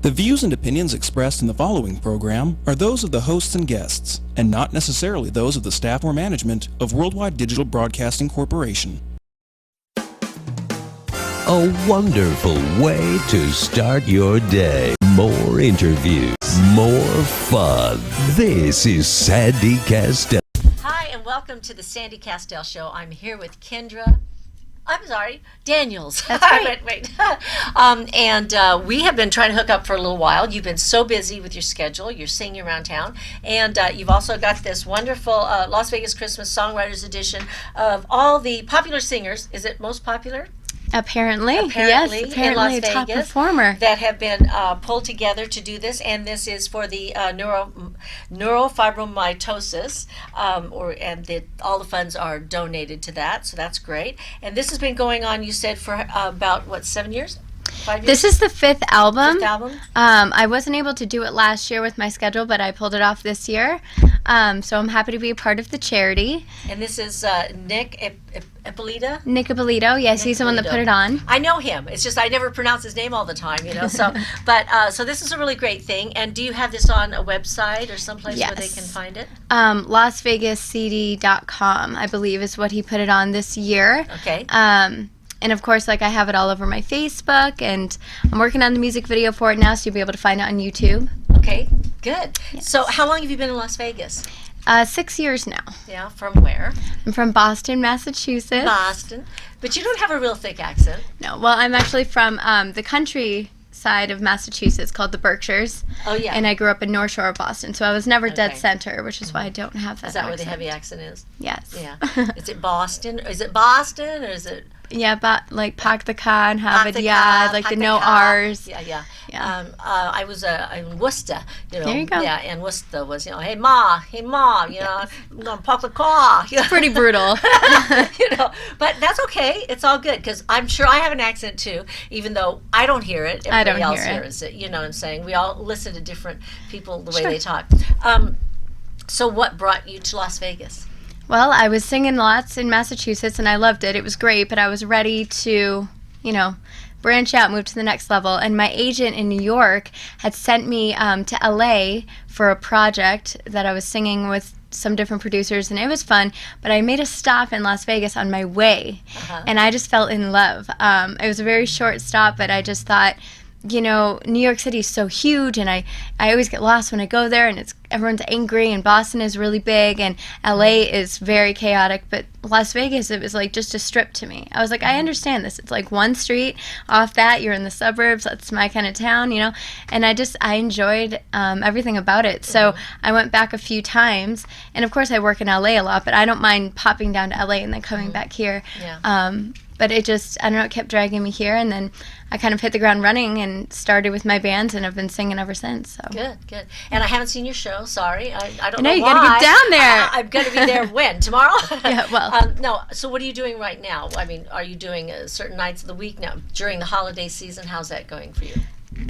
The views and opinions expressed in the following program are those of the hosts and guests, and not necessarily those of the staff or management of Worldwide Digital Broadcasting Corporation. A wonderful way to start your day. More interviews, more fun. This is Sandy Kastel. Hi, and welcome to the Sandy Kastel Show. I'm here with Kendra Daniels. That's right. wait. And we have been trying to hook up for a little while. You've been so busy with your schedule. You're singing around town. And you've also got this wonderful Las Vegas Christmas Songwriters edition of all the popular singers. Is it most popular? Apparently, yes. Apparently, top performer that have been pulled together to do this, and this is for the neurofibromatosis, all the funds are donated to that, so that's great. And this has been going on, you said, for about 7 years? 5 years? This is the fifth album. Album. I wasn't able to do it last year with my schedule, but I pulled it off this year. So I'm happy to be a part of the charity. And this is Nick Ippolito? Nick Ippolito, yes, he's the one that put it on. I know him. It's just I never pronounce his name all the time, So, so this is a really great thing. And do you have this on a website or someplace where they can find it? WWDBTV.com, I believe, is what he put it on this year. Okay. And of course, I have it all over my Facebook, and I'm working on the music video for it now, so you'll be able to find it on YouTube. Okay, good. Yes. So how long have you been in Las Vegas? 6 years now. Yeah, from where? I'm from Boston, Massachusetts. Boston. But you don't have a real thick accent. No, well, I'm actually from the country side of Massachusetts called the Berkshires. Oh, yeah. And I grew up in North Shore of Boston, so I was never dead center, which is why I don't have that Is that accent. where the heavy accent is? Yes. Yeah. Is it Boston? Is it Boston, or is it... Yeah, but like Pak the Ka and Pak Havard the Yad, Ka, like Pak the the no Ka. R's. Yeah. Yeah. I was in Worcester, There you go. Yeah, and Worcester was, hey ma, I'm gonna Pak the Ka. It's pretty brutal. But that's okay. It's all good, because I'm sure I have an accent too, even though I don't hear it. Everybody else hears it. You know what I'm saying? We all listen to different people the way they talk. So what brought you to Las Vegas? Well, I was singing lots in Massachusetts, and I loved it. It was great, but I was ready to, branch out, move to the next level. And my agent in New York had sent me to LA for a project that I was singing with some different producers, and it was fun. But I made a stop in Las Vegas on my way, and I just fell in love. It was a very short stop, but I just thought, New York City is so huge, and I always get lost when I go there, and everyone's angry, and Boston is really big, and LA is very chaotic, but Las Vegas, it was like just a strip to me. I was like, I understand this. It's like one street off that, you're in the suburbs, that's my kind of town, and I enjoyed everything about it. So I went back a few times, and of course I work in LA a lot, but I don't mind popping down to LA and then coming back here. Yeah. But it just, I don't know, it kept dragging me here, and then I kind of hit the ground running and started with my bands, and I've been singing ever since. So Good. And I haven't seen your show, sorry. I don't know you why. gotta get down there. I'm going to be there when? Tomorrow? Yeah, well. No, so what are you doing right now? I mean, are you doing certain nights of the week now? During the holiday season, how's that going for you?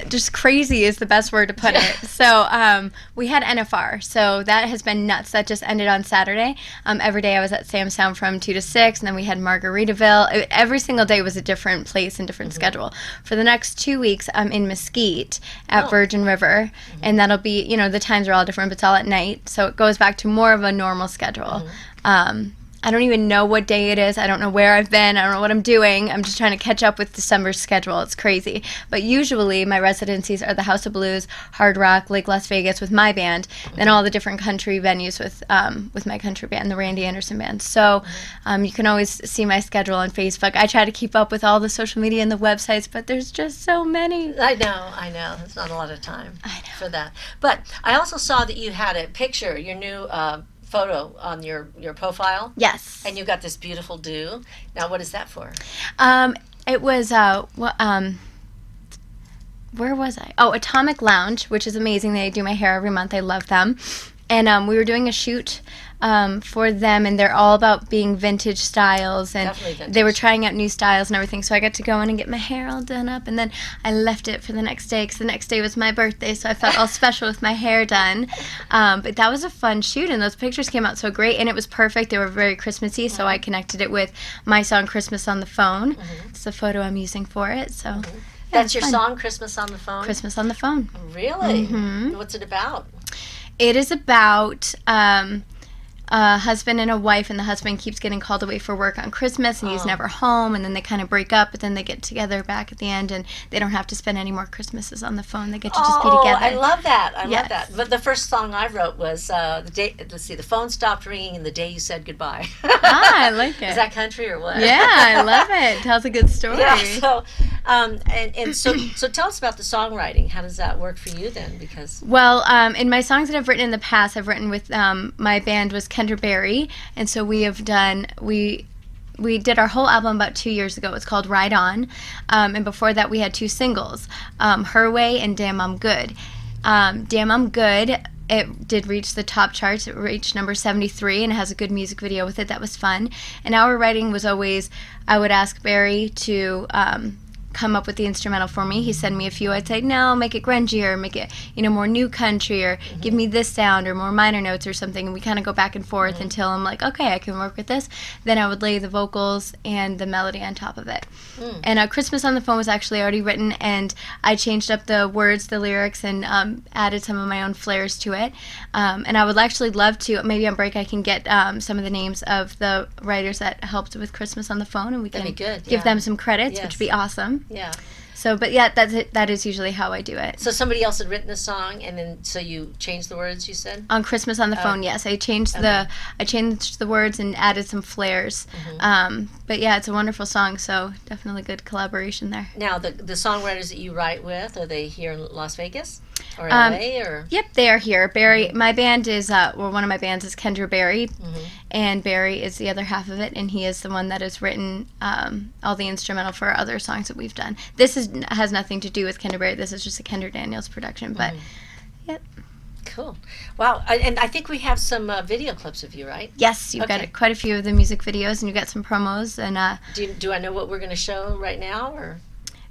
Just crazy is the best word to put it. So we had NFR, so that has been nuts. That just ended on Saturday. Every day I was at Sam Sound from 2 to 6, and then we had Margaritaville. Every single day was a different place and different schedule. For the next 2 weeks, I'm in Mesquite at Virgin River, and that'll be, the times are all different, but it's all at night, so it goes back to more of a normal schedule. I don't even know what day it is. I don't know where I've been. I don't know what I'm doing. I'm just trying to catch up with December's schedule. It's crazy. But usually my residencies are the House of Blues, Hard Rock, Lake Las Vegas with my band, and all the different country venues with my country band, the Randy Anderson Band. So you can always see my schedule on Facebook. I try to keep up with all the social media and the websites, but there's just so many. I know. There's not a lot of time for that. But I also saw that you had a picture, your new photo on your profile. Yes. And you got this beautiful do. Now, what is that for? It was where was I? Oh, Atomic Lounge, which is amazing. They do my hair every month. I love them. And we were doing a shoot for them, and they're all about being vintage styles, and they were trying out new styles and everything, so I got to go in and get my hair all done up, and then I left it for the next day, because the next day was my birthday, so I felt all special with my hair done. But that was a fun shoot, and those pictures came out so great, and it was perfect. They were very Christmassy, so I connected it with my song Christmas on the Phone. It's the photo I'm using for it. So That's your fun. song, Christmas on the Phone? Christmas on the Phone. Really? What's it about? It is about a husband and a wife, and the husband keeps getting called away for work on Christmas, and he's never home, and then they kind of break up, but then they get together back at the end, and they don't have to spend any more Christmases on the phone. They get to just be together. I love that. I love Yes. that. But the first song I wrote was the day. Let's see, the phone stopped ringing, and the day you said goodbye. I like it. Is that country or what? Yeah, I love it. Tells a good story. Yeah. So, so tell us about the songwriting. How does that work for you then? Because Well, in my songs that I've written in the past, I've written with my band was KendraBarry, and so we did our whole album about 2 years ago. It's called Ride On, and before that we had 2 singles, Her Way and Damn I'm Good. Damn I'm Good, it did reach the top charts. It reached number 73, and it has a good music video with it that was fun. And our writing was always, I would ask Barry to come up with the instrumental for me. He'd send me a few. I'd say, no, make it grungier, make it, more new country, or give me this sound, or more minor notes or something. And we kind of go back and forth until I'm like, okay, I can work with this. Then I would lay the vocals and the melody on top of it. And Christmas on the Phone was actually already written, and I changed up the words, the lyrics, and added some of my own flares to it. And I would actually love to, maybe on break I can get some of the names of the writers that helped with Christmas on the Phone, and we can That'd be good, give yeah. them some credits, Yes. which would be awesome. yeah. So, but yeah, that's it. That is usually how I do it. So somebody else had written a song, and then so you changed the words. You said. On Christmas on the Phone, yes, I changed the words and added some flares. But yeah, it's a wonderful song, so definitely good collaboration there. Now the songwriters that you write with, are they here in Las Vegas or LA or? Yep, they are here. Barry, my band is, one of my bands is KendraBarry, and Barry is the other half of it, and he is the one that has written all the instrumental for other songs that we've done. This has nothing to do with KendraBarry. This is just a Kendra Daniels production, but yep. Cool. Wow. And I think we have some video clips of you, right? Yes, you've Okay. got quite a few of the music videos, and you've got some promos, and Do I know what we're going to show right now, or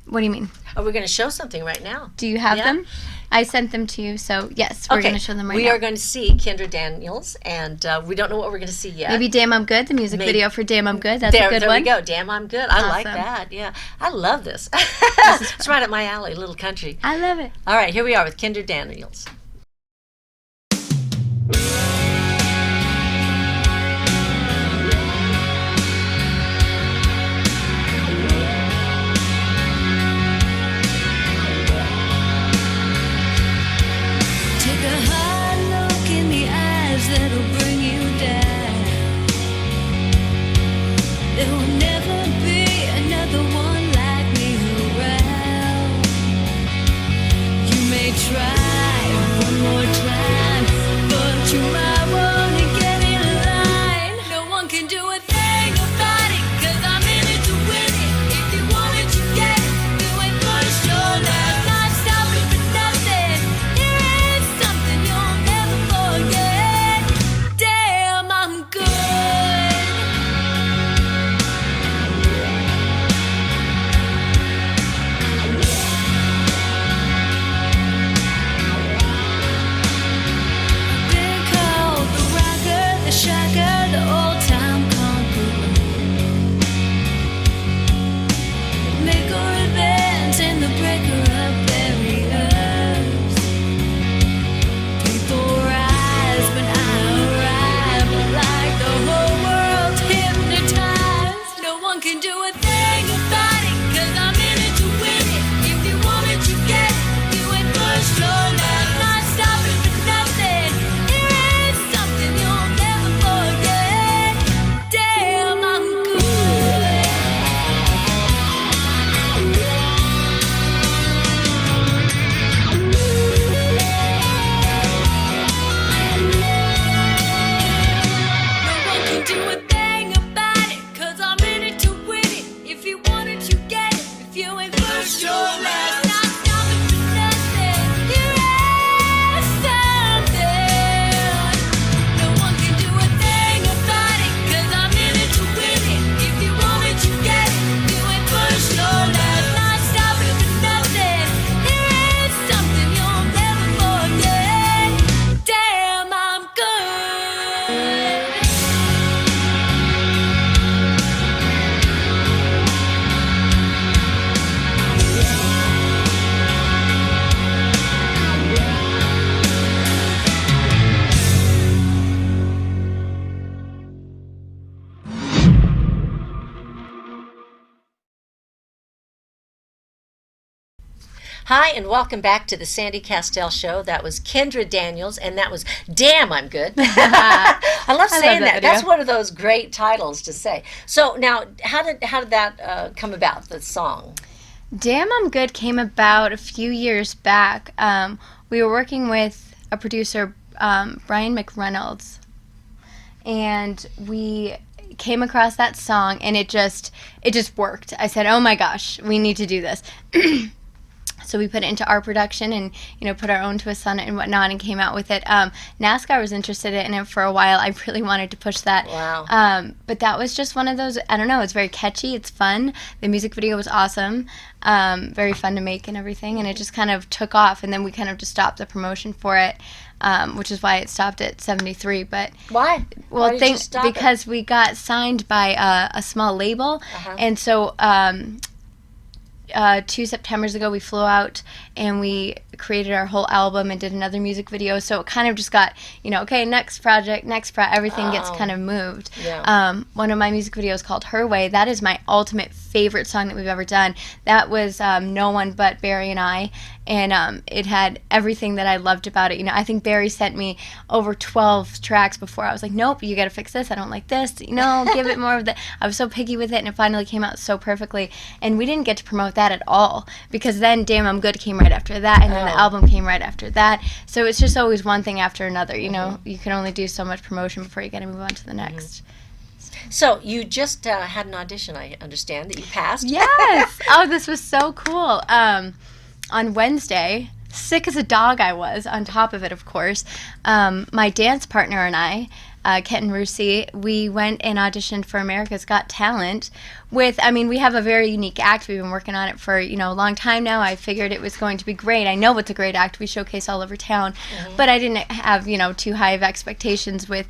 what do you mean? are we going to show something right now? Do you have Yeah. them? I sent them to you, so yes, we're going to show them right now. We are going to see Kendra Daniels, and we don't know what we're going to see yet. Maybe Damn I'm Good, the music Maybe- video for Damn I'm Good. That's a good there one. we go. Damn, I'm good. I like Awesome. that. Yeah. I love this. It's right up my alley, little country. I love it. All right, here we are with Kendra Daniels. Take a hard look in the eyes that'll bring you down. There will never be another one like me around. You may try one more time, but you might want to get in line. No one can do a thing about it, 'cause I'm in it to win it. If you want it, you get it. Do it for sure. Now, not stopping for nothing. It's something you'll never forget. Damn, I'm good. Hi, and welcome back to the Sandy Kastel Show. That was Kendra Daniels, and that was Damn, I'm Good. I love saying that. video. That's one of those great titles to say. So now, how did that come about, the song? Damn, I'm Good came about a few years back. We were working with a producer, Brian McReynolds, and we came across that song, and it just worked. I said, oh my gosh, we need to do this. So we put it into our production and, put our own twist on it and whatnot and came out with it. NASCAR was interested in it for a while. I really wanted to push that. Wow. But that was just one of those, I don't know, it's very catchy. It's fun. The music video was awesome. Very fun to make and everything. And it just kind of took off. And then we kind of just stopped the promotion for it, which is why it stopped at 73. But Why? well, Why did you stop because we got signed by a small label. And so 2 Septembers ago, we flew out and we created our whole album and did another music video. So it kind of just got, okay, next project, everything gets kind of moved. Yeah. One of my music videos called Her Way, that is my ultimate favorite song that we've ever done. That was no one but Barry and I, and it had everything that I loved about it. I think Barry sent me over 12 tracks before. I was like, nope, you got to fix this. I don't like this. Give it more of the. I was so picky with it, and it finally came out so perfectly. And we didn't get to promote that at all because then Damn, I'm Good came right after that, and then the album came right after that. So it's just always one thing after another. You can only do so much promotion before you got to move on to the next. So you just had an audition, I understand, that you passed. Yes. Oh, this was so cool. On Wednesday, sick as a dog I was, on top of it, of course, my dance partner and I, Kent and Rusi, we went and auditioned for America's Got Talent we have a very unique act. We've been working on it for, a long time now. I figured it was going to be great. I know it's a great act. We showcase all over town. But I didn't have, too high of expectations with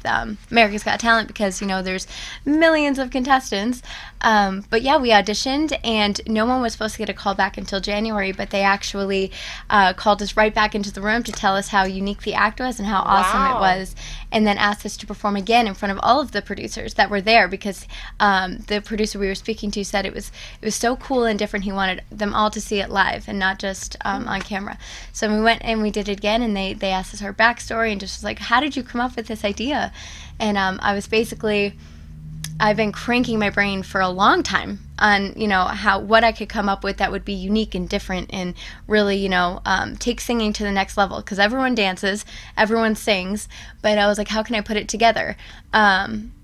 America's Got Talent because, there's millions of contestants. But yeah, we auditioned and no one was supposed to get a call back until January, but they actually called us right back into the room to tell us how unique the act was and how awesome it was, and then asked us to perform again in front of all of the producers that were there because the producer we were speaking to said it was so cool and different. He wanted them all to see it live and not just on camera. So we went and we did it again, and they asked us our backstory and just was like, how did you come up with this idea? And I've been cranking my brain for a long time on what I could come up with that would be unique and different and really take singing to the next level, because everyone dances, everyone sings, but I was like, how can I put it together?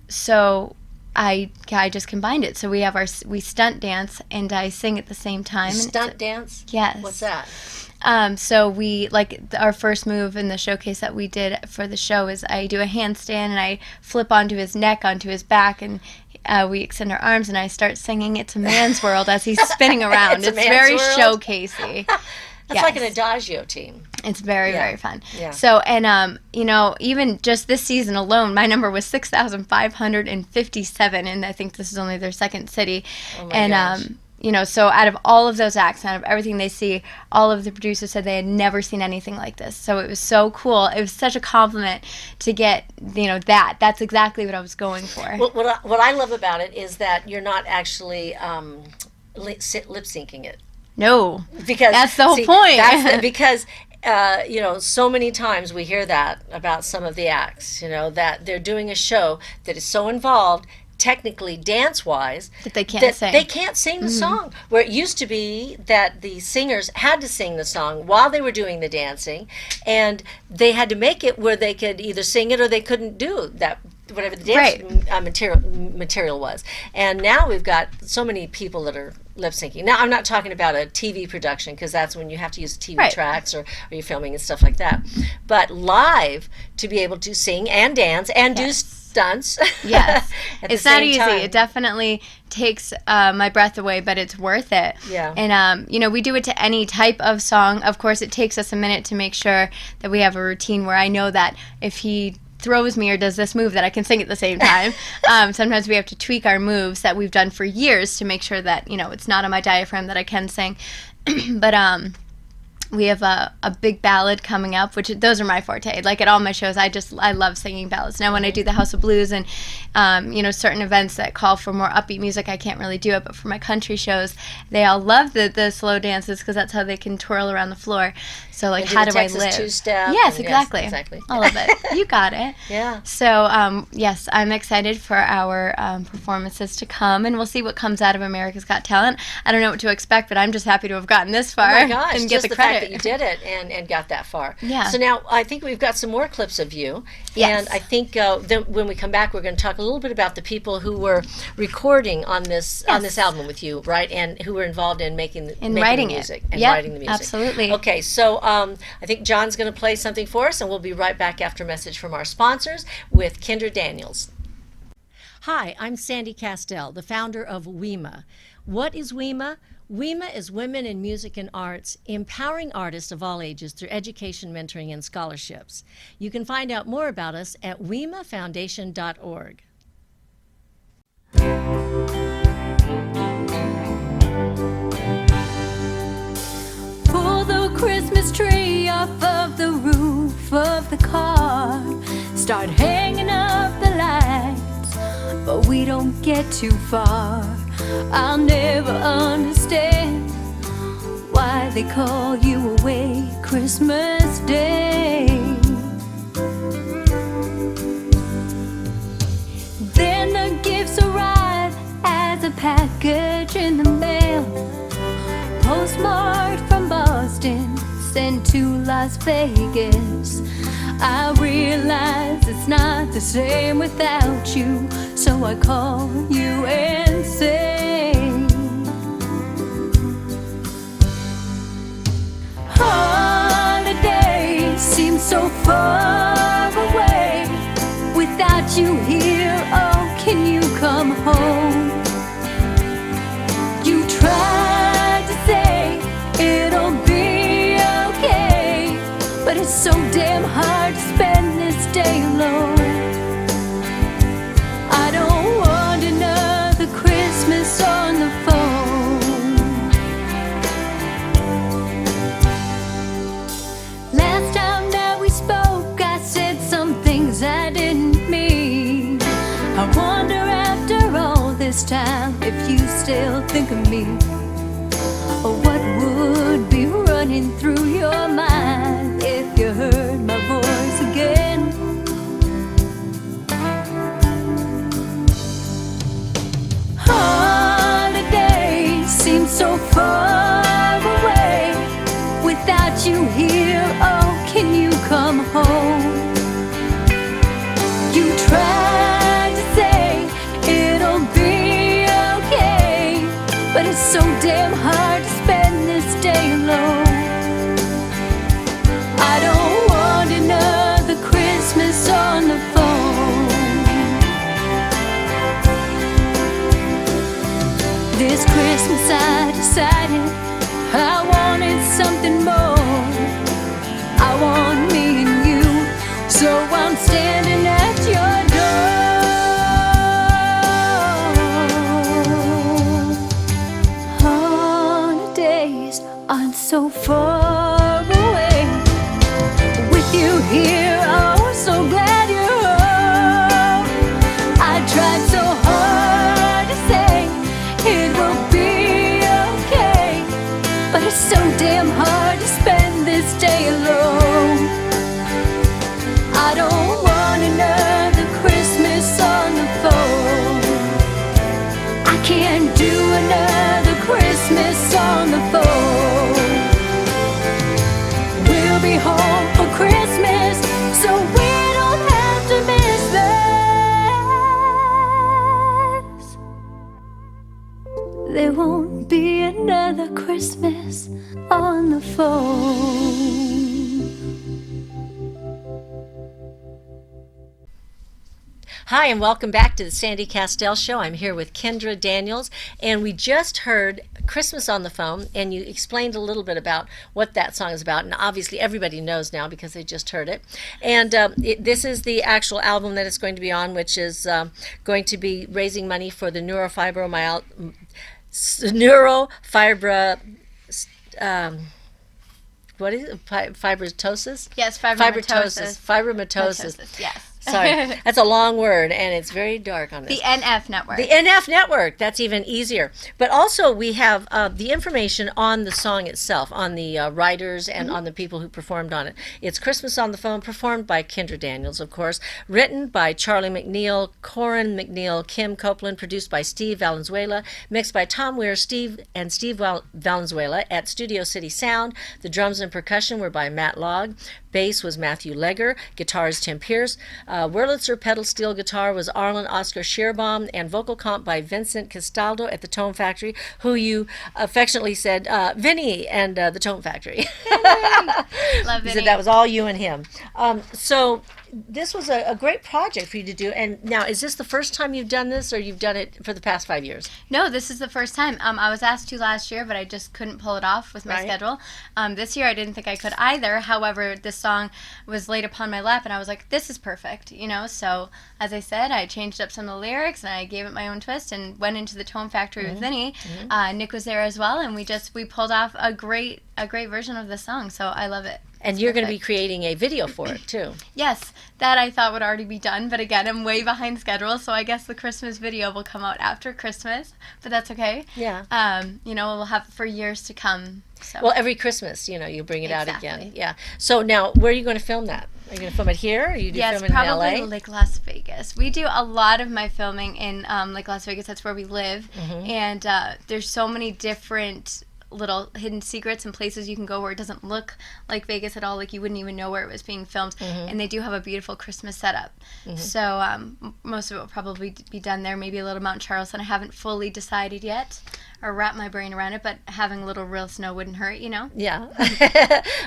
So I just combined it. So we stunt dance and I sing at the same time. Stunt dance? Yes. What's that? So we, our first move in the showcase that we did for the show is I do a handstand and I flip onto his neck, onto his back, and we extend our arms and I start singing It's a Man's World as he's spinning around. It's very showcasey. That's like an adagio team. It's very, very fun. Yeah. So, and, even just this season alone, my number was 6,557, and I think this is only their second city. Oh my gosh. So out of all of those acts, out of everything they see, all of the producers said they had never seen anything like this. So it was so cool. It was such a compliment to get, that. That's exactly what I was going for. Well, what I love about it is that you're not actually lip syncing it. No, Because that's the whole point. Because so many times we hear that about some of the acts, that they're doing a show that is so involved, technically dance-wise, that they can't sing. They can't sing the song. Where it used to be that the singers had to sing the song while they were doing the dancing, and they had to make it where they could either sing it or they couldn't do that, whatever the dance material was. And now we've got so many people that are lip syncing. Now I'm not talking about a TV production, because that's when you have to use TV tracks or you're filming and stuff like that. But live, to be able to sing and dance and do stunts. Yes. It's not easy. Time. It definitely takes my breath away, but it's worth it. Yeah. And, we do it to any type of song. Of course, it takes us a minute to make sure that we have a routine where I know that if he throws me or does this move that I can sing at the same time. Sometimes we have to tweak our moves that we've done for years to make sure that, it's not on my diaphragm that I can sing. But We have a big ballad coming up, which those are my forte. Like at all my shows, I love singing ballads. Now when I do the House of Blues and certain events that call for more upbeat music, I can't really do it. But for my country shows, they all love the slow dances because that's how they can twirl around the floor. So like, how do I live? Two-step. Yes, exactly. Yes, exactly. All of it. You got it. Yeah. So yes, I'm excited for our performances to come, and we'll see what comes out of America's Got Talent. I don't know what to expect, but I'm just happy to have gotten this far. Oh my gosh, and just get the fact credit. that you did it and got that far. Yeah. So now I think we've got some more clips of you. Yes. And I think then when we come back, we're going to talk a little bit about the people who were recording on this album with you, right? And who were involved in making writing the music. it. And Yep, writing the music. absolutely. Okay, so I think John's going to play something for us, and we'll be right back after a message from our sponsors with Kendra Daniels. Hi, I'm Sandy Kastel, the founder of WIMA. What is WIMA? WIMA is Women in Music and Arts, empowering artists of all ages through education, mentoring, and scholarships. You can find out more about us at wimafoundation.org. Pull the Christmas tree off of the roof of the car. Start hanging up the lights, but we don't get too far. I'll never understand why they call you away Christmas Day. Then the gifts arrive as a package in the mail, postmarked from Boston, sent to Las Vegas. I realize it's not the same without you, so I call you and say, holidays seem so far away. Without you here, oh, can you come home? You tried to say it'll be okay, but it's so damn hard to spend this day alone. I don't want another Christmas on the phone. Last time that we spoke, I said some things I didn't mean. I wonder after all this time if you still think of me, or what would be running through your mind if you heard my voice again. Holidays seem so far away. Without you here, oh, can you come home? You tried to say it'll be okay, but it's so damn hard to spend this day alone. I don't want another Christmas on the phone. This Christmas I decided I wanted something more. I want me and you, so I'm standing at your door. Holidays aren't so far away. With you here, oh, so glad you're home. I tried so hard to say it will be okay, but it's so damn hard to spend this day alone. I don't want another Christmas on the phone. I can't do another Christmas on the phone. We'll be home for Christmas, so we don't have to miss this. There won't be another Christmas on the phone. Hi, and welcome back to the Sandy Kastel Show. I'm here with Kendra Daniels, and we just heard Christmas on the Phone, and you explained a little bit about what that song is about, and obviously everybody knows now because they just heard it. And this is the actual album that it's going to be on, which is going to be raising money for the what is it? Fibromatosis? Yes, fibromatosis. Fibromatosis. Yes. Sorry, that's a long word, and it's very dark on this. The NF Network. The NF Network. That's even easier. But also, we have the information on the song itself, on the writers and on the people who performed on it. It's Christmas on the Phone, performed by Kendra Daniels, of course, written by Charlie McNeil, Corin McNeil, Kim Copeland, produced by Steve Valenzuela, mixed by Tom Weir, Steve Valenzuela at Studio City Sound. The drums and percussion were by Matt Logg. Bass was Matthew Legger. Guitars, Tim Pierce. Wurlitzer pedal steel guitar was Arlen Oscar Shearbaum, and vocal comp by Vincent Castaldo at the Tone Factory, who you affectionately said, Vinny and the Tone Factory. Love You Vinny. said that was all you and him. So this was a great project for you to do. And now, is this the first time you've done this, or you've done it for the past 5 years? No, this is the first time. I was asked to last year, but I just couldn't pull it off with my Right. schedule. This year, I didn't think I could either. However, this song was laid upon my lap, and I was like, this is perfect, you know? So, as I said, I changed up some of the lyrics, and I gave it my own twist, and went into the Tone Factory with Vinny. Nick was there as well, and we pulled off a great version of the song, so I love it. And It's you're going to be perfect. creating a video for it, too. Yes, that I thought would already be done, but again, I'm way behind schedule, so I guess the Christmas video will come out after Christmas, but that's okay. Yeah. You know, we'll have it for years to come. So. Well, every Christmas, you know, you bring it out again. Exactly. Yeah. So now, where are you going to film that? Are you going to film it here, or you do Yes, film it in probably LA? like Las Vegas. We do a lot of my filming in like Las Vegas. That's where we live, and there's so many different little hidden secrets and places you can go where it doesn't look like Vegas at all, like you wouldn't even know where it was being filmed. And they do have a beautiful Christmas setup. So most of it will probably be done there, maybe a little Mount Charleston. I haven't fully decided yet or wrapped my brain around it, but having a little real snow wouldn't hurt, you know? Yeah.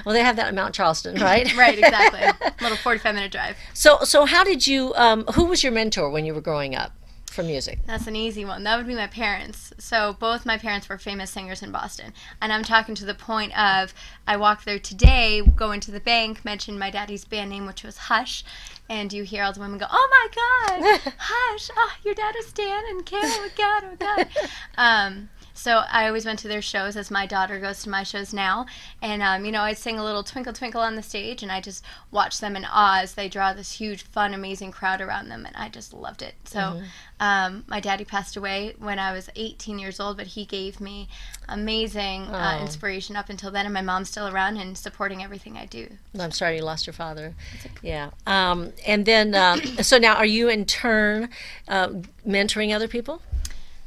Well, they have that in Mount Charleston, right? Right, exactly. A little 45-minute drive. So how did you, who was your mentor when you were growing up for music? That's an easy one. That would be my parents. So both my parents were famous singers in Boston. And I'm talking to the point of, I walked there today, go into the bank, mention my daddy's band name, which was Hush, and you hear all the women go, oh my God, Hush, oh, your dad is Dan and Kim, oh God, oh God. So I always went to their shows, as my daughter goes to my shows now. And, you know, I'd sing a little Twinkle Twinkle on the stage, and I just watched them in awe as they draw this huge, fun, amazing crowd around them, and I just loved it. So my daddy passed away when I was 18 years old, but he gave me amazing inspiration up until then, and my mom's still around and supporting everything I do. I'm sorry you lost your father. Yeah. And then, so now are you in turn mentoring other people?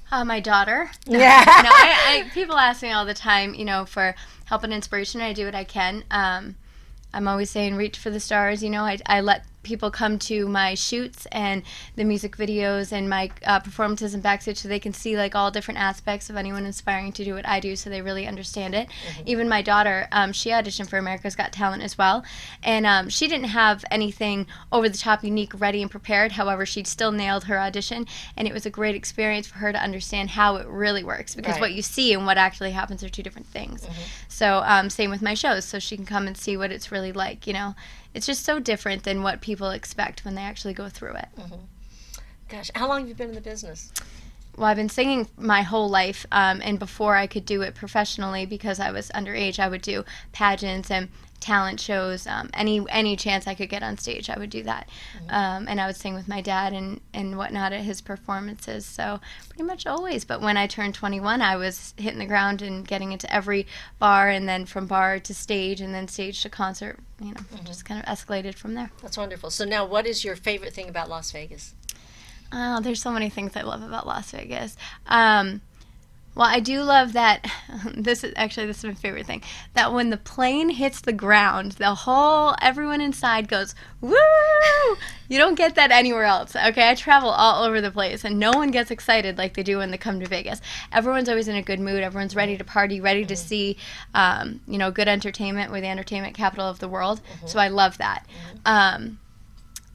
My daughter. Yeah. No, I people ask me all the time, you know, for help and inspiration. I do what I can. I'm always saying reach for the stars. You know, I let people come to my shoots and the music videos and my performances and backstage so they can see like all different aspects of anyone inspiring to do what I do, so they really understand it. Even my daughter, she auditioned for America's Got Talent as well, and she didn't have anything over the top unique ready and prepared. However, she still nailed her audition, and it was a great experience for her to understand how it really works, because Right. what you see and what actually happens are two different things. So same with my shows, so she can come and see what it's really like, you know. It's just so different than what people expect when they actually go through it. Gosh, how long have you been in the business? Well, I've been singing my whole life, and before I could do it professionally because I was underage, I would do pageants and talent shows. Any chance I could get on stage, I would do that. And I would sing with my dad and whatnot at his performances, so pretty much always. But when I turned 21, I was hitting the ground and getting into every bar, and then from bar to stage, and then stage to concert, you know, just kind of escalated from there. That's wonderful. So now, what is your favorite thing about Las Vegas? Oh, there's so many things I love about Las Vegas. Well, I do love that, this is my favorite thing, that when the plane hits the ground, everyone inside goes, woo! You don't get that anywhere else, okay? I travel all over the place, and no one gets excited like they do when they come to Vegas. Everyone's always in a good mood. Everyone's ready to party, ready to see, you know, good entertainment. We're the entertainment capital of the world, so I love that.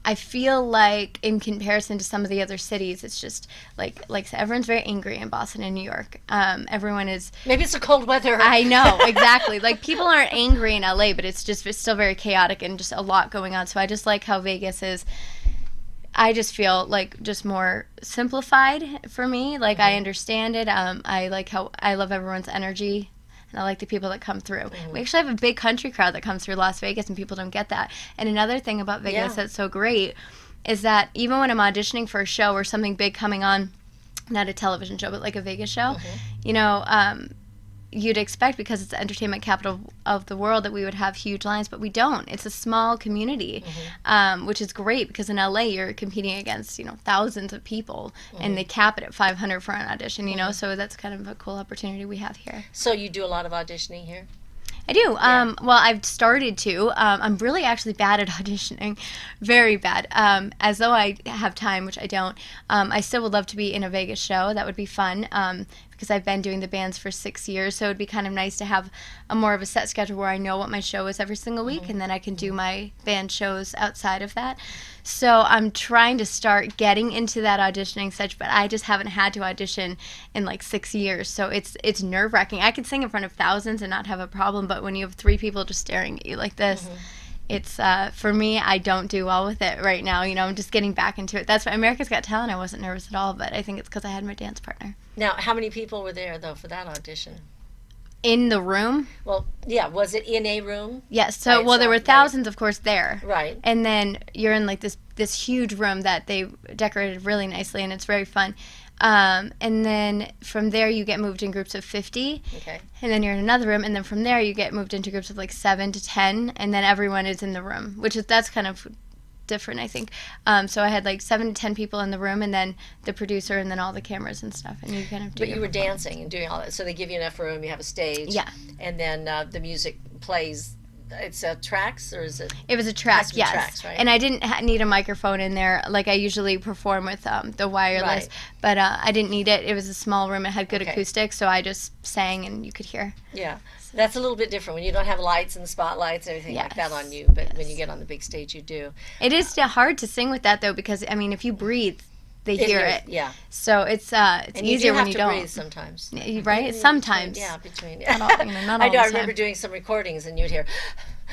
I feel like in comparison to some of the other cities, it's just like everyone's very angry in Boston and New York. Everyone is. Maybe it's the cold weather. I know, exactly. Like, people aren't angry in LA, but it's still very chaotic and just a lot going on. So I just like how Vegas is. I just feel like just more simplified for me. Like, I understand it. I like how I love everyone's energy and I like the people that come through. We actually have a big country crowd that comes through Las Vegas, and people don't get that. And another thing about Vegas that's so great is that even when I'm auditioning for a show or something big coming on, not a television show, but like a Vegas show, you know, you'd expect, because it's the entertainment capital of the world, that we would have huge lines, but we don't. It's a small community, which is great, because in LA you're competing against, you know, thousands of people, and they cap it at 500 for an audition, you know, so that's kind of a cool opportunity we have here. So you do a lot of auditioning here? I do. Well, I've started to. I'm really actually bad at auditioning, very bad. As though I have time, which I don't. I still would love to be in a Vegas show. That would be fun, because I've been doing the bands for 6 years, so it would be kind of nice to have a more of a set schedule where I know what my show is every single week, and then I can do my band shows outside of that. So I'm trying to start getting into that auditioning such, but I just haven't had to audition in like 6 years. So it's nerve-wracking. I can sing in front of thousands and not have a problem, but when you have 3 people just staring at you like this, it's, for me, I don't do well with it right now. You know, I'm just getting back into it. That's why America's Got Talent, I wasn't nervous at all, but I think it's because I had my dance partner. Now, how many people were there, though, for that audition? In the room? Well, yeah, was it in a room? Yes. So, well, there were thousands, of course, there. Right. And then you're in like this huge room that they decorated really nicely, and it's very fun. And then from there you get moved in groups of 50. Okay. And then you're in another room, and then from there you get moved into groups of like 7 to 10, and then everyone is in the room, that's kind of different, I think. So I had like 7 to 10 people in the room, and then the producer, and then all the cameras and stuff, and you kind of do. But you were dancing and doing all that, so they give you enough room. You have a stage. Yeah. And then the music plays. It's tracks, or is it? It was a track, yes. Tracks, right? And I didn't need a microphone in there like I usually perform with the wireless, but I didn't need it. It was a small room. It had good acoustics, so I just sang and you could hear. Yeah. That's a little bit different when you don't have lights and spotlights and everything like that on you, but when you get on the big stage, you do. It is hard to sing with that, though, because, I mean, if you breathe, they hear it. Yeah. So it's easier when you don't. And you breathe sometimes. Right? Sometimes. Yeah, between. Not all, not all I know. the I remember time. doing some recordings, and you'd hear.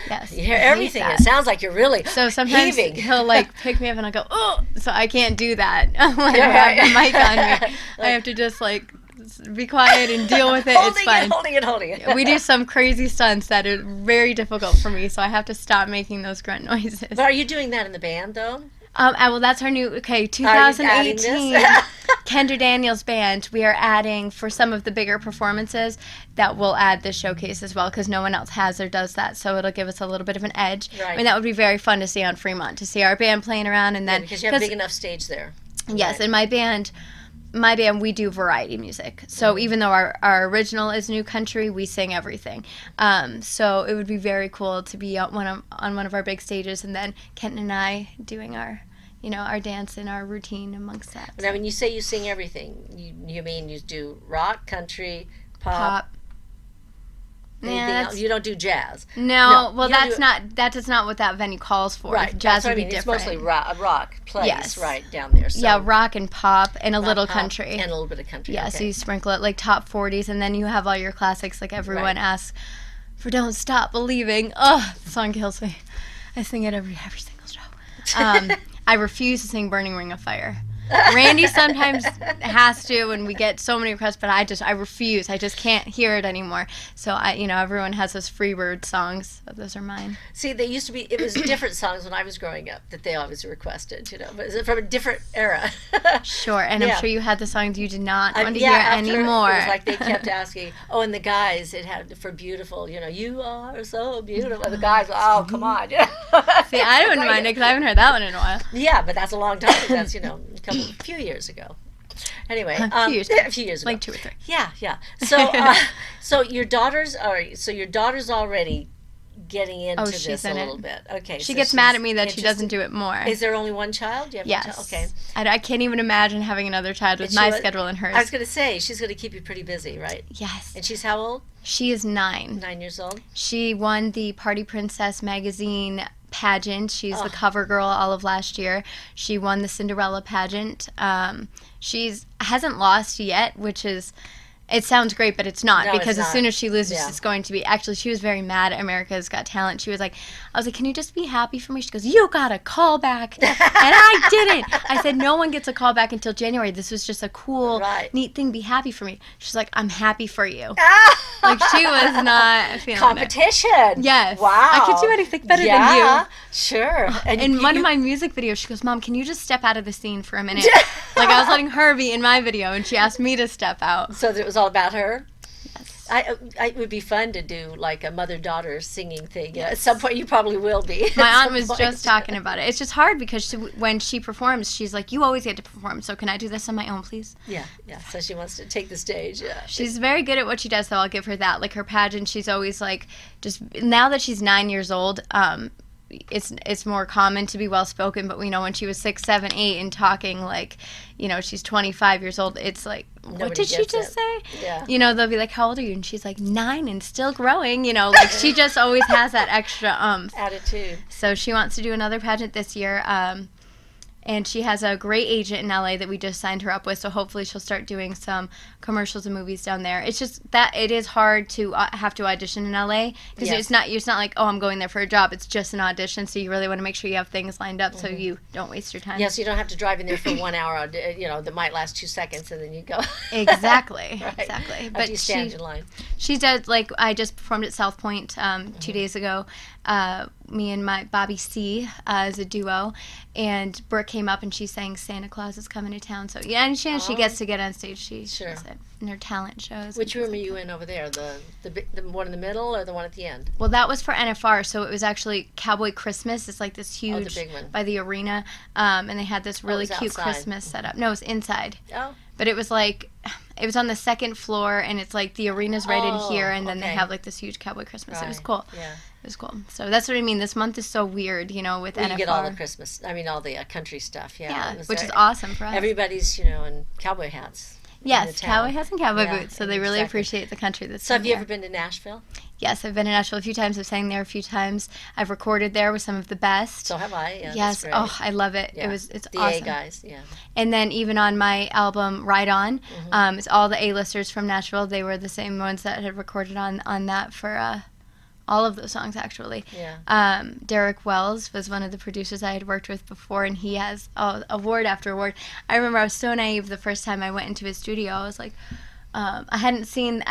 Yes. You hear everything. It sounds like you're really so sometimes heaving. He'll like pick me up and I go, oh, so I can't do that when I have the mic on me. I have to just like be quiet and deal with it. It's fine. Holding it. We do some crazy stunts that are very difficult for me, so I have to stop making those grunt noises. But are you doing that in the band, though? Well, that's our new, 2018 Kendra Daniels band. We are adding, for some of the bigger performances, that we'll add the showcase as well, because no one else has or does that, so it'll give us a little bit of an edge. Right. I mean, that would be very fun to see on Fremont, to see our band playing around, and then... because you have a big enough stage there. Yes, right. And my band, we do variety music. So even though our original is new country, we sing everything. So it would be very cool to be on one of our big stages, and then Kenton and I doing our dance and our routine amongst that. Now, when you say you sing everything, you mean you do rock, country, pop. Anything else? You don't do jazz. No, well, that's not what that venue calls for. Right, jazz that's what would I mean. be It's different. mostly rock place, Yes. right down there. So. Yeah, rock and pop and a little Pop, country. and a little bit of country. Yeah, okay. so you sprinkle it like top 40s, and then you have all your classics, like everyone asks for "Don't Stop Believing." Oh, the song kills me. I sing it every single show. I refuse to sing "Burning Ring of Fire." Randy sometimes has to, and we get so many requests, but I refuse. I just can't hear it anymore. So everyone has those Freebird songs. Those are mine. See, they used to be. It was different songs when I was growing up that they always requested. But is it from a different era? Sure, and I'm sure you had the songs you did not want to hear after, anymore. It was like they kept asking. Oh, and the guys, it had for beautiful. You are so beautiful. And the guys, oh, come on. See, I don't mind it because I haven't heard that one in a while. Yeah, but that's a long time. That's a few years ago. Anyway, a few years ago. like 2 or 3. Yeah. So your daughter's already getting into this a little bit. Okay. She gets mad at me that she doesn't do it more. Is there only one child? Yes. Okay. I can't even imagine having another child with my schedule and hers. I was going to say, she's going to keep you pretty busy, right? Yes. And she's how old? She is 9. 9 years old. She won the Party Princess magazine pageant. She's the cover girl all of last year. She won the Cinderella pageant. She's hasn't lost yet, which is It sounds great, but it's not, No, because it's as soon not. as she loses, Yeah. it's going to be. Actually, she was very mad at America's Got Talent. She was like, I was like, can you just be happy for me? She goes, you got a call back. And I didn't. I said, no one gets a call back until January. This was just a cool, Right. neat thing. Be happy for me. She's like, I'm happy for you. Like, she was not feeling it. Competition. Yes. Wow. I could do anything better than you. Yeah, sure. And In you- one of my music videos, she goes, Mom, can you just step out of the scene for a minute? Like, I was letting her be in my video, and she asked me to step out. So it was all about her? Yes. It would be fun to do like a mother-daughter singing thing. At some point, you probably will be. My at aunt some was point. just talking about it. It's just hard because when she performs, she's like, you always get to perform, so can I do this on my own, please? Yeah. So she wants to take the stage. Yeah. She's very good at what she does, though. I'll give her that. Like, her pageant, she's always like, just now that she's 9 years old, it's more common to be well spoken, but we know when she was 6, 7, 8 and talking like, she's 25 years old, it's like, what Nobody did she gets just it. say? Yeah. They'll be like, how old are you? And she's like, 9 and still growing, like she just always has that extra Attitude. So she wants to do another pageant this year. And she has a great agent in LA that we just signed her up with, so hopefully she'll start doing some commercials and movies down there. It's just that it is hard to have to audition in LA, because Yes. it's not like, oh, I'm going there for a job. It's just an audition, so you really want to make sure you have things lined up so you don't waste your time. Yeah, so you don't have to drive in there for 1 hour, that might last 2 seconds, and then you go. Exactly, Right. exactly. After you stand in line. She does, like, I just performed at South Point 2 days ago. Me and my Bobby C as a duo, and Brooke came up and she sang "Santa Claus is Coming to Town." So yeah, and she gets to get on stage. She Sure. does it in her talent shows. Which and room are things you like in over there? The one in the middle or the one at the end? that. Well, that was for NFR, so it was actually Cowboy Christmas. It's like this huge big one. by the arena, and they had this really was cute outside. Christmas setup. No, it was inside. Oh. But it was like, it was on the second floor, and it's like the arena's right in here, and then they okay. have like this huge Cowboy Christmas. It was Right, cool. yeah. It was cool. So that's what I mean. This month is so weird, with Well, NFR. you get all the all the country stuff. Yeah. Yeah, It was which is very- awesome for us. Everybody's, in cowboy hats. in Yes, the town. cowboy hats and cowboy Yeah, boots. So they really exactly. appreciate the country that's So have you here. ever been to Nashville? Yes, I've been to Nashville a few times. I've sang there a few times. I've recorded there with some of the best. So have I. Yeah, Yes. that's great. Oh, I love it. Yeah. It's the awesome. A guys. Yeah. And then even on my album Ride On, Mm-hmm. it's all the A-listers from Nashville. They were the same ones that had recorded on that for all of those songs, actually. Yeah. Derek Wells was one of the producers I had worked with before, and he has award after award. I remember I was so naive the first time I went into his studio. I was like, I hadn't seen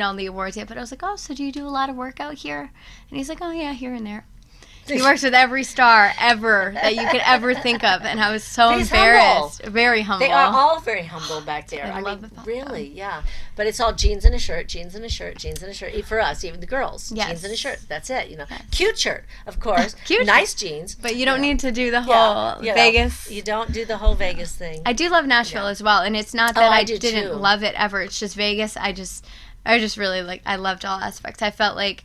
all the awards yet, but I was like, oh, so do you do a lot of work out here? And he's like, oh yeah, here and there. He works with every star ever that you could ever think of, and I was so He's embarrassed. Very humble. They are all very humble back there. I I love mean, about really, yeah. But it's all jeans and a shirt, jeans and a shirt, jeans and a shirt. For us, even the girls, Yes. jeans and a shirt. That's it. Cute shirt, of course. Cute Nice jeans. But you don't need to do the Yeah, whole you know, Vegas. You don't do the whole Vegas thing. I do love Nashville as well, and it's not Oh, that I I do didn't too. love it ever. It's just Vegas. I just really I loved all aspects. I felt like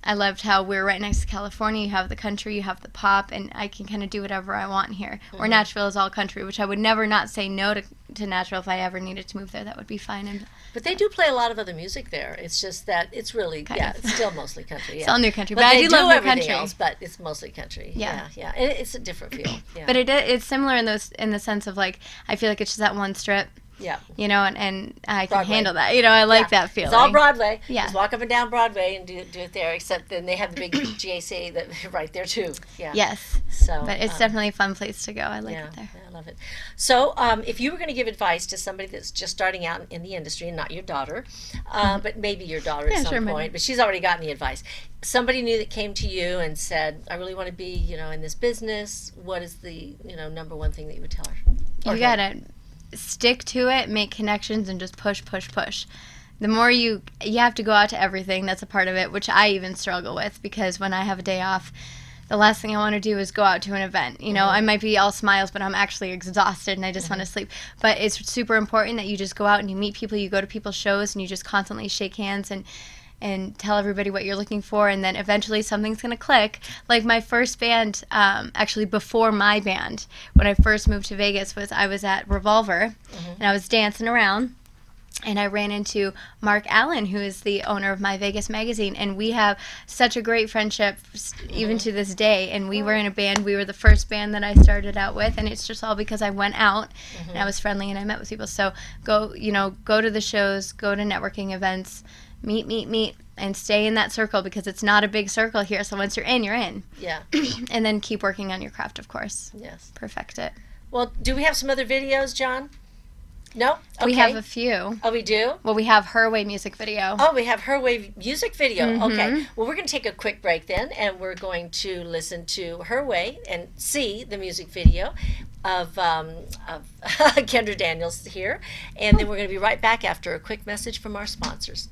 I loved how we're right next to California. You have the country, you have the pop, and I can kind of do whatever I want here. Or Nashville is all country, which I would never not say no to Nashville if I ever needed to move there. That would be fine. And But they do play a lot of other music there. It's just that it's really, Kind yeah, of. it's still mostly country. Yeah. It's all new country, But but I they do love new everything country. else, but it's mostly country. Yeah. Yeah. It's a different feel. Yeah. But it's similar in the sense of like I feel like it's just that one strip, yeah. And I can Broadway. handle that. I like that feeling. It's all Broadway. Yeah. Just walk up and down Broadway and do it there. Except then they have the big GAC that right there too. Yeah. Yes. So, But it's definitely a fun place to go. I like yeah, it there. yeah, I love it. So, if you were going to give advice to somebody that's just starting out in the industry, and not your daughter, but maybe your daughter at Yeah, some sure, maybe. point, but she's already gotten the advice. Somebody new that came to you and said, "I really want to be, in this business." What is the, number one thing that you would tell her? Or You him? gotta stick to it, make connections, and just push. The more you have to go out to everything. That's a part of it, which I even struggle with, because when I have a day off, the last thing I want to do is go out to an event. I might be all smiles, but I'm actually exhausted and I just want to sleep. But it's super important that you just go out and you meet people, you go to people's shows, and you just constantly shake hands and tell everybody what you're looking for, and then eventually something's going to click. Like my first band, actually before my band, when I first moved to Vegas, I was at Revolver, and I was dancing around, And I ran into Mark Allen, who is the owner of My Vegas Magazine, and we have such a great friendship even to this day. And we were in a band. We were the first band that I started out with, and it's just all because I went out and I was friendly and I met with people. So go to the shows, go to networking events, meet, and stay in that circle, because it's not a big circle here. So once you're in, you're in. Yeah. And then keep working on your craft, of course. Yes. Perfect it. Well, do we have some other videos, John? No? Okay. We have a few. Oh, we do? Well, we have Her Way music video. Oh, we have Her Way music video. Okay. Well, we're going to take a quick break then, and we're going to listen to Her Way and see the music video of Kendra Daniels here. And then we're going to be right back after a quick message from our sponsors.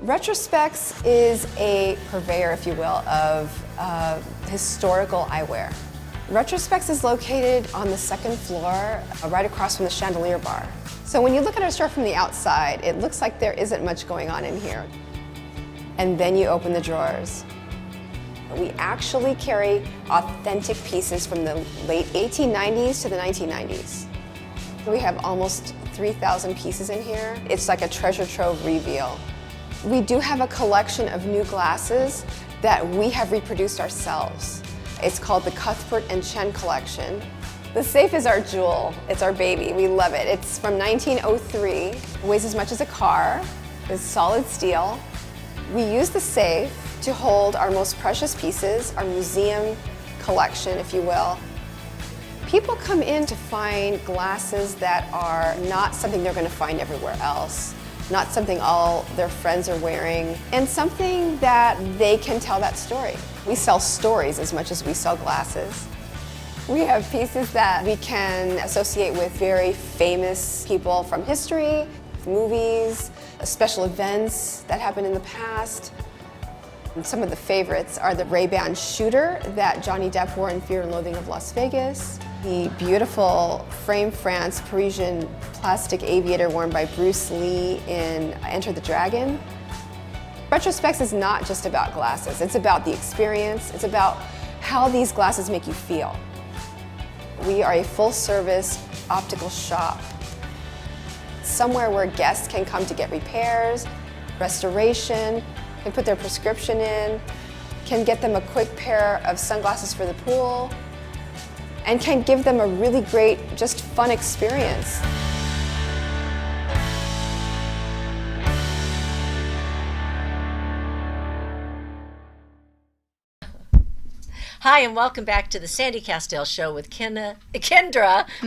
Retrospects is a purveyor, if you will, of historical eyewear. Retrospects is located on the second floor, right across from the chandelier bar. So when you look at our store from the outside, it looks like there isn't much going on in here. And then you open the drawers. We actually carry authentic pieces from the late 1890s to the 1990s. We have almost 3,000 pieces in here. It's like a treasure trove reveal. We do have a collection of new glasses that we have reproduced ourselves. It's called the Cuthbert and Chen collection. The safe is our jewel. It's our baby. We love it. It's from 1903. It weighs as much as a car. It's solid steel. We use the safe to hold our most precious pieces, our museum collection, if you will. People come in to find glasses that are not something they're going to find everywhere else, not something all their friends are wearing, and something that they can tell that story. We sell stories as much as we sell glasses. We have pieces that we can associate with very famous people from history, movies, special events that happened in the past. And some of the favorites are the Ray-Ban shooter that Johnny Depp wore in Fear and Loathing of Las Vegas, the beautiful frame France Parisian plastic aviator worn by Bruce Lee in Enter the Dragon. Retrospecs is not just about glasses, it's about the experience, it's about how these glasses make you feel. We are a full-service optical shop, somewhere where guests can come to get repairs, restoration, can put their prescription in, can get them a quick pair of sunglasses for the pool, and can give them a really great, just fun experience. Hi, and welcome back to the Sandy Kastel Show with Kendra.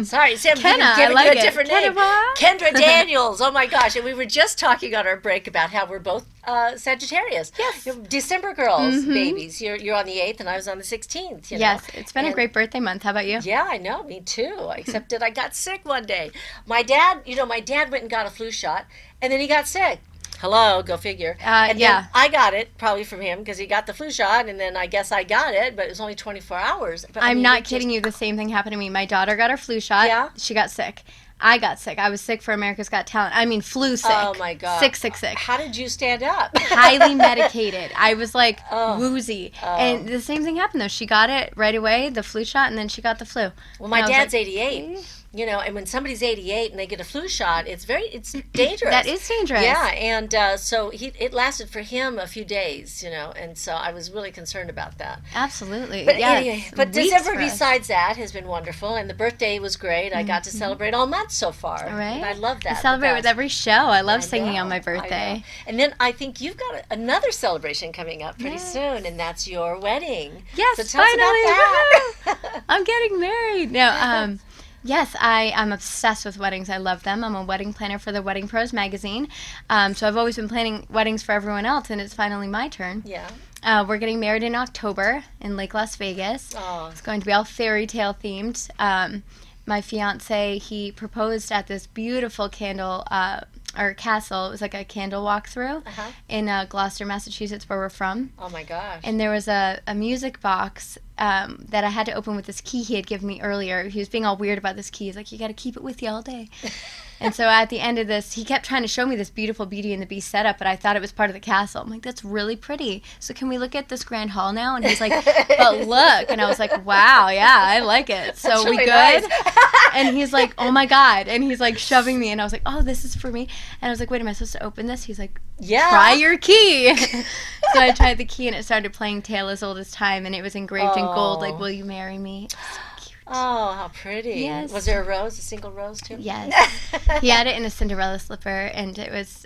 Sorry, Sam, Kenna, I giving like you a it. different name. Kendra Daniels. Oh my gosh! And we were just talking on our break about how we're both Sagittarius. Yes. You're December girls, babies. You're on the 8th, and I was on the 16th. You know? Yes, it's been a great birthday month. How about you? Yeah, I know. Me too. Except that I got sick one day. My dad went and got a flu shot, and then he got sick. Hello, go figure. And then I got it, probably from him, because he got the flu shot, and then I guess I got it, but it was only 24 hours. But, I'm not kidding you. The same thing happened to me. My daughter got her flu shot. Yeah? She got sick. I got sick. I was sick for America's Got Talent. I mean, flu sick. Oh, my God. Sick. How did you stand up? Highly medicated. I was like woozy. And the same thing happened, though. She got it right away, the flu shot, and then she got the flu. Well, my dad's 88. You know, and when somebody's 88 and they get a flu shot, it's dangerous. That is dangerous. Yeah, and so it lasted for him a few days, you know, and so I was really concerned about that. Absolutely. But yeah, anyway, but December besides that has been wonderful, and the birthday was great. I got to celebrate all month so far. Right. And I love that. I celebrate with every show. I love singing on my I birthday. know. And then I think you've got another celebration coming up pretty soon, and that's your wedding. Yes, so tell us finally. about that. I'm getting married. No, yes, I'm obsessed with weddings. I love them. I'm a wedding planner for the Wedding Pros magazine. So I've always been planning weddings for everyone else, and it's finally my turn. Yeah. We're getting married in October in Lake Las Vegas. Oh. It's going to be all fairy tale themed. My fiance, he proposed at this beautiful castle. It was like a candle walkthrough in Gloucester, Massachusetts, where we're from. Oh my gosh. And there was a music box that I had to open with this key he had given me earlier. He was being all weird about this key. He's like, you got to keep it with you all day. And so at the end of this, he kept trying to show me this beautiful Beauty and the Beast setup, but I thought it was part of the castle. I'm like, that's really pretty. So can we look at this grand hall now? And he's like, but look. And I was like, wow, yeah, I like it. So That's we really good? nice. And he's like, oh my God. And he's like shoving me. And I was like, oh, this is for me. And I was like, wait, am I supposed to open this? He's like, Yeah. try your key. So I tried the key and it started playing Tale as Old as Time, and it was engraved in gold, like, will you marry me? So cute. Oh, how pretty. Yes. Was there a rose, a single rose too? Yes. He had it in a Cinderella slipper, and it was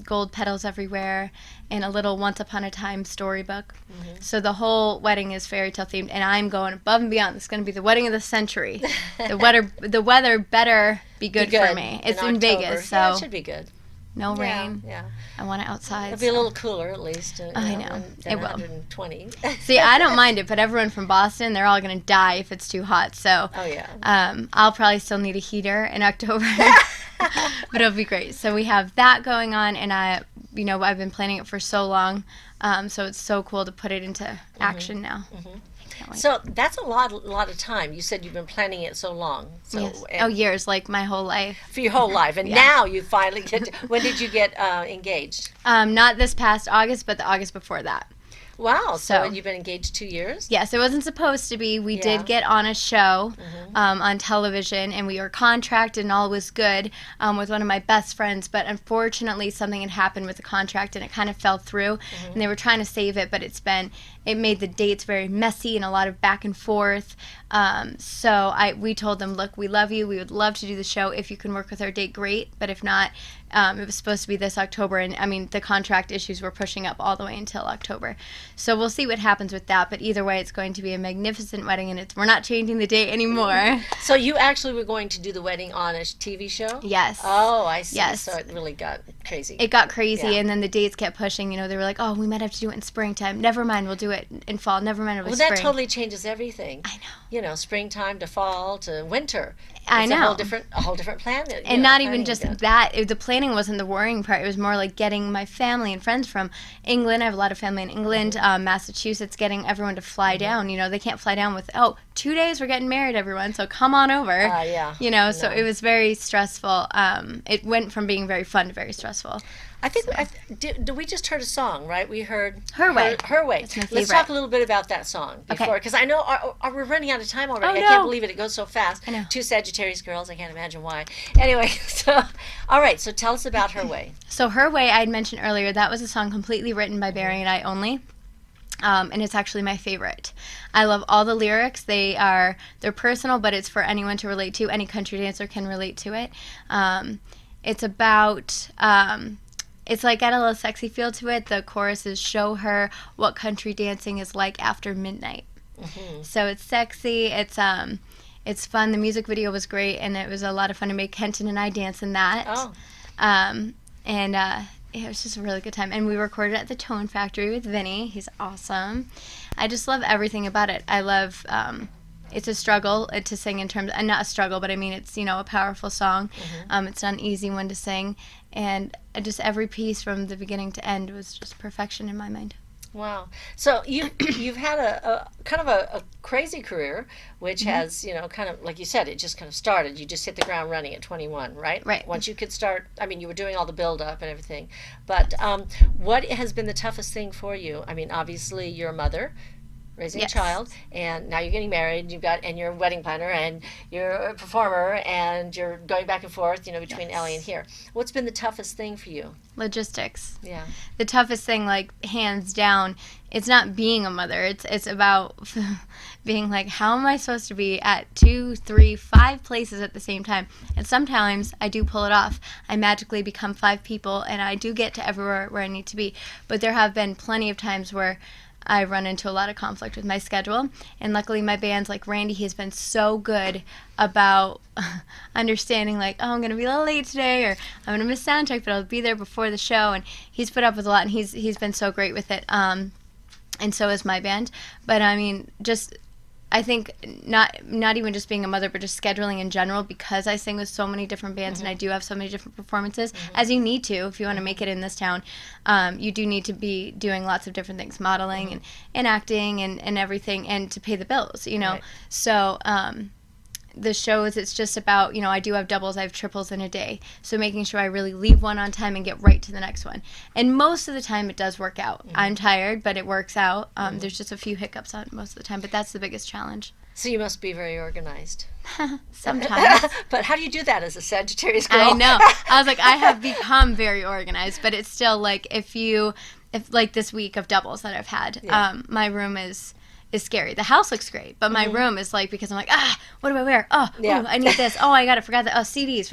gold petals everywhere and a little Once Upon a Time storybook. Mm-hmm. So the whole wedding is fairy tale themed, and I'm going above and beyond. It's going to be the wedding of the century. The weather better be good for me. It's in Vegas, so yeah, it should be good. no rain. Yeah. I want it outside. It'll be a little cooler at least. I know. Than It will. 120. See, I don't mind it, but everyone from Boston, they're all going to die if it's too hot. So Oh, yeah. I'll probably still need a heater in October, but it'll be great. So we have that going on, and I've been planning it for so long, so it's so cool to put it into action now. Mm-hmm. So that's a lot of time. You said you've been planning it so long. So Yes. and Years, like my whole life. for your whole life, and now you finally get. When did you get engaged? Not this past August, but the August before that. Wow. So So- you've been engaged 2 years. Yes, it wasn't supposed to be. We Yeah. did get on a show on television, and we were contracted and all was good with one of my best friends, but unfortunately something had happened with the contract and it kind of fell through, and they were trying to save it, but it made the dates very messy and a lot of back and forth. So we told them, look, we love you. We would love to do the show. If you can work with our date, great. But if not, it was supposed to be this October. And I mean, the contract issues were pushing up all the way until October. So we'll see what happens with that. But either way, it's going to be a magnificent wedding, and we're not changing the date anymore. So you actually were going to do the wedding on a TV show? Yes. Oh, I see. Yes. So it really got crazy. It got crazy, Yeah. and then the dates kept pushing. You know, they were like, oh, we might have to do it in springtime. Never mind, we'll do it in fall. Never mind, it'll be spring. That totally changes everything. I know. You know, springtime to fall to winter. I It's know. a whole different planet. And not even just that. The planning wasn't the worrying part. It was more like getting my family and friends from England. I have a lot of family in England, Massachusetts, getting everyone to fly down. You know, they can't fly down with, 2 days, we're getting married, everyone, so come on over. Yeah. You know, so it was very stressful. It went from being very fun to very stressful. I think we just heard a song, right? We heard Her Way. Her Way. That's my Let's favorite. talk a little bit about that song before, because I know we're running out of time already. Oh, I can't no. believe it. It goes so fast. I know. 2 Sagittarius girls. I can't imagine why. Anyway, all right. So tell us about Her Way. So Her Way, I had mentioned earlier, that was a song completely written by Barry and I only. And it's actually my favorite. I love all the lyrics. They're personal, but it's for anyone to relate to. Any country dancer can relate to it. It's about, it's like got a little sexy feel to it. The chorus is, show her what country dancing is like after midnight. So it's sexy. It's fun. The music video was great, and it was a lot of fun to make Kenton and I dance in that. Oh. It was just a really good time. And we recorded at the Tone Factory with Vinny. He's awesome. I just love everything about it. I love, it's a struggle to sing in terms, not a struggle, but I mean, it's, a powerful song. It's not an easy one to sing. And just every piece from the beginning to end was just perfection in my mind. Wow. So you've had a kind of a crazy career, which has, kind of, like you said, it just kind of started. You just hit the ground running at 21, right? Right. Once you could start, I mean, you were doing all the build-up and everything. But what has been the toughest thing for you? I mean, obviously, you're a mother, raising Yes. a child, and now you're getting married, and you're a wedding planner, and you're a performer, and you're going back and forth, between Yes. LA and here. What's been the toughest thing for you? Logistics. Yeah. The toughest thing, like, hands down, it's not being a mother. It's about being like, how am I supposed to be at 2, 3, 5 places at the same time? And sometimes I do pull it off. I magically become 5 people, and I do get to everywhere where I need to be. But there have been plenty of times where I run into a lot of conflict with my schedule, and luckily my band's like Randy, he's been so good about understanding, like, I'm going to be a little late today, or I'm going to miss sound check, but I'll be there before the show, and he's put up with a lot, and he's been so great with it, and so is my band. But I mean, just, I think not even just being a mother, but just scheduling in general, because I sing with so many different bands and I do have so many different performances, as you need to if you want to make it in this town. You do need to be doing lots of different things, modeling and acting and everything, and to pay the bills, Right. So the shows, it's just about, I do have doubles, I have triples in a day. So making sure I really leave one on time and get right to the next one. And most of the time it does work out. I'm tired, but it works out. There's just a few hiccups on most of the time, but that's the biggest challenge. So you must be very organized. Sometimes. But how do you do that as a Sagittarius girl? I know. I was like, I have become very organized, but it's still like, if like this week of doubles that I've had, my room is scary. The house looks great, but my room is like, because I'm like, what do I wear? Oh, Yeah. ooh, I need this. Oh, forgot that. Oh, CDs,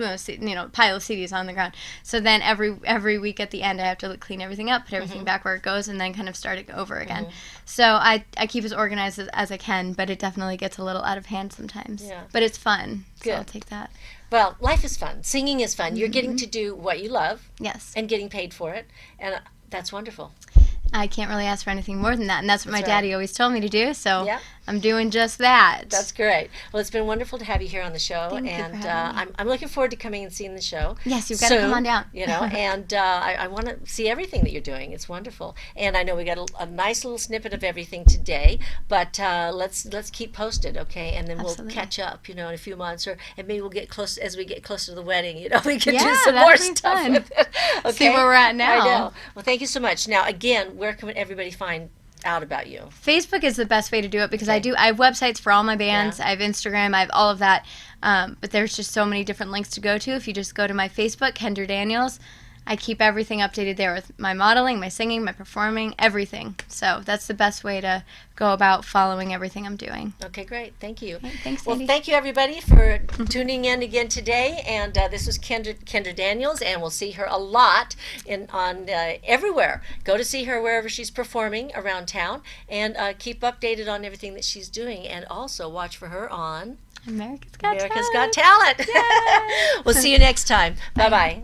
pile of CDs on the ground. So then every week at the end, I have to clean everything up, put everything back where it goes, and then kind of start it over again. So I keep as organized as I can, but it definitely gets a little out of hand sometimes. Yeah. But it's fun, so Good. I'll take that. Well, life is fun. Singing is fun. You're getting to do what you love Yes. and getting paid for it, and that's wonderful. I can't really ask for anything more than that, and that's what That's my right. daddy always told me to do, so Yeah. I'm doing just that. That's great. Well, it's been wonderful to have you here on the show, Thank you for and having me. I'm looking forward to coming and seeing the show. Yes, you've got to soon, come on down. And I want to see everything that you're doing. It's wonderful, and I know we got a nice little snippet of everything today, but let's keep posted, okay? And then Absolutely. we'll catch up, in a few months, and maybe we'll get close as we get closer to the wedding. We can do Yeah, some that'd more be stuff fun. with it. Okay? See where we're at now. I know. Well, thank you so much. Now, again, where can everybody find out about you? Facebook is the best way to do it because I have websites for all my bands. Yeah. I have Instagram. I have all of that. But there's just so many different links to go to. If you just go to my Facebook, Kendra Daniels, I keep everything updated there with my modeling, my singing, my performing, everything. So that's the best way to go about following everything I'm doing. Okay, great. Thank you. Right, thanks, Well, Sandy. thank you, everybody, for tuning in again today. And this was Kendra Daniels, and we'll see her a lot on everywhere. Go to see her wherever she's performing around town, and keep updated on everything that she's doing. And also watch for her on America's Got America's Talent. Got Talent. We'll see you next time. Bye-bye.